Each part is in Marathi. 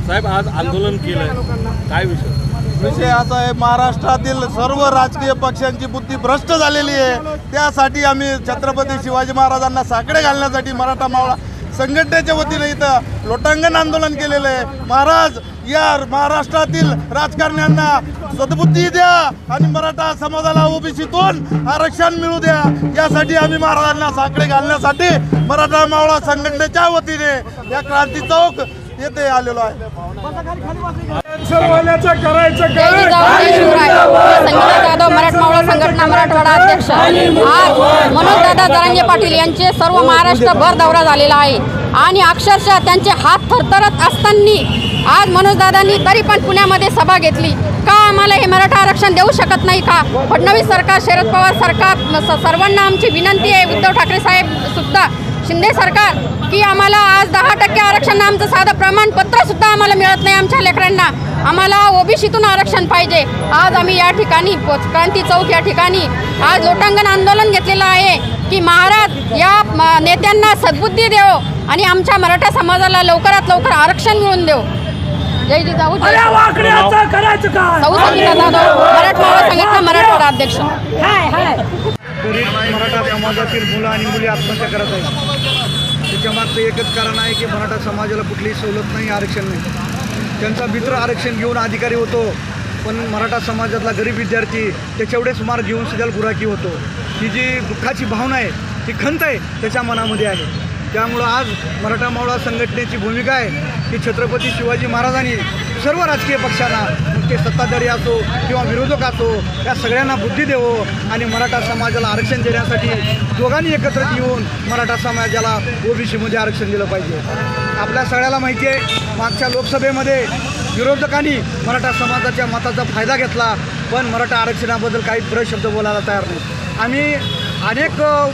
साहेब आज आंदोलन केलं, काय विषय असा आहे, महाराष्ट्रातील सर्व राजकीय पक्षांची बुद्धी भ्रष्ट झालेली आहे। त्यासाठी आम्ही छत्रपती शिवाजी महाराजांना साकडे घालण्यासाठी मराठा मावळा संघटनेच्या वतीने इथं लोटांगण आंदोलन केलेलं आहे। महाराज या महाराष्ट्रातील राजकारण्यांना सद्बुद्धी द्या आणि मराठा समाजाला ओबीसीतून आरक्षण मिळू द्या, यासाठी आम्ही महाराजांना साकडे घालण्यासाठी मराठा मावळा संघटनेच्या वतीने या क्रांती चौक येथे आलेलो आहे। मराठमावळा संघटना मराठवाडा अध्यक्ष आज मनोजदादा जरांगे पाटील यांचे सर्व महाराष्ट्रभर दौरा झालेला आहे आणि अक्षरशः त्यांचे हात थरथरत असताना आज मनोजदादांनी तरी पण पुण्यामध्ये सभा घेतली। का आम्हाला हे मराठा आरक्षण देऊ शकत नाही का? फडणवीस सरकार, शरद पवार सरकार, सर्वांना आमची विनंती आहे, उद्धव ठाकरे साहेब सुद्धा, शिंदे सरकार, की आम्हाला आज 10% आरक्षण, आमचं साधं प्रमाणपत्रसुद्धा आम्हाला मिळत नाही आमच्या लेकरांना, आम्हाला ओबीसीतून आरक्षण पाहिजे। आज आम्ही या ठिकाणी क्रांती चौक या ठिकाणी आज लोटांगण आंदोलन घेतलेलं आहे की महाराज या नेत्यांना सद्बुद्धी देव आणि आमच्या मराठा समाजाला लवकरात लवकर आरक्षण मिळवून देव। जय जिजाऊ, जय सौ संगीता जाधव, मराठवाडा संघटना मराठवाडा अध्यक्ष। मराठा समाजातील मुलं आणि मुली आत्महत्या करत आहेत। त्याच्या मागचं एकच कारण आहे की मराठा समाजाला कुठलीही सवलत नाही, आरक्षण नाही। त्यांचा मित्र आरक्षण घेऊन अधिकारी होतो, पण मराठा समाजातला गरीब विद्यार्थी त्याच्यावढेच मार्क घेऊन सुद्धा गुराखी होतो। ही जी दुःखाची भावना आहे, ती खंत आहे त्याच्या मनामध्ये आहे। त्यामुळं आज मराठा मावळा संघटनेची भूमिका आहे की छत्रपती शिवाजी महाराजांनी सर्व राजकीय पक्षांना, ते सत्ताधारी असो किंवा विरोधक असो, या सगळ्यांना बुद्धी देवो आणि मराठा समाजाला आरक्षण देण्यासाठी दोघांनी एकत्रित येऊन मराठा समाजाला ओबीसीमध्ये आरक्षण दिलं पाहिजे। आपल्या सगळ्याला माहिती आहे, मागच्या लोकसभेमध्ये विरोधकांनी मराठा समाजाच्या मताचा फायदा घेतला, पण मराठा आरक्षणाबद्दल काही प्रशब्द बोलायला तयार नाही। आम्ही अनेक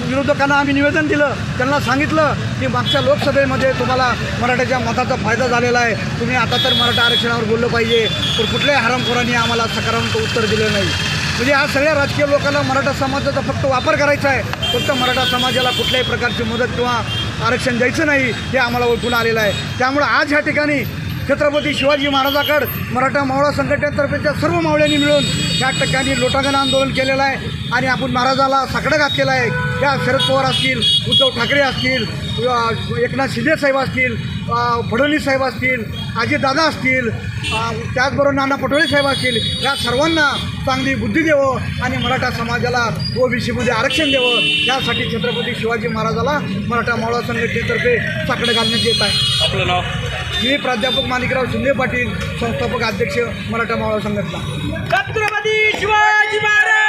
विरोधकांना आम्ही निवेदन दिलं, त्यांना सांगितलं की मागच्या लोकसभेमध्ये तुम्हाला मराठ्याच्या मताचा फायदा झालेला आहे, तुम्ही आता तर मराठा आरक्षणावर बोललं पाहिजे, पण कुठल्याही हरामखोरांनी आम्हाला सकारात्मक उत्तर दिलं नाही। म्हणजे आज सगळ्या राजकीय लोकांना मराठा समाजाचा फक्त वापर करायचा आहे, फक्त मराठा समाजाला कुठल्याही प्रकारची मदत किंवा आरक्षण द्यायचं नाही, हे आम्हाला ओळखून आलेलं आहे। त्यामुळे आज ह्या ठिकाणी छत्रपती शिवाजी महाराजाकडे मराठा मावळा संघटनेतर्फेच्या सर्व मावळ्यांनी मिळून या ठिकाणी लोटांगण आंदोलन केलेलं आहे आणि आपण महाराजाला साकडं घातलेलं आहे। त्या शरद पवार असतील, उद्धव ठाकरे असतील, एकनाथ शिंदे साहेब असतील, फडणवीस साहेब असतील, अजितदादा असतील, त्याचबरोबर नाना पटोले साहेब असतील, या सर्वांना चांगली बुद्धी देवं आणि मराठा समाजाला ओबीसीमध्ये आरक्षण द्यावं, यासाठी छत्रपती शिवाजी महाराजाला मराठा मावळा संघटनेतर्फे साकडं घालण्यात येत आहे। आपलं नाव? मी प्राध्यापक माणिकराव शिंदे पाटील, संस्थापक अध्यक्ष मराठा मावळा संघटना। छत्रपती शिवाजी महाराज।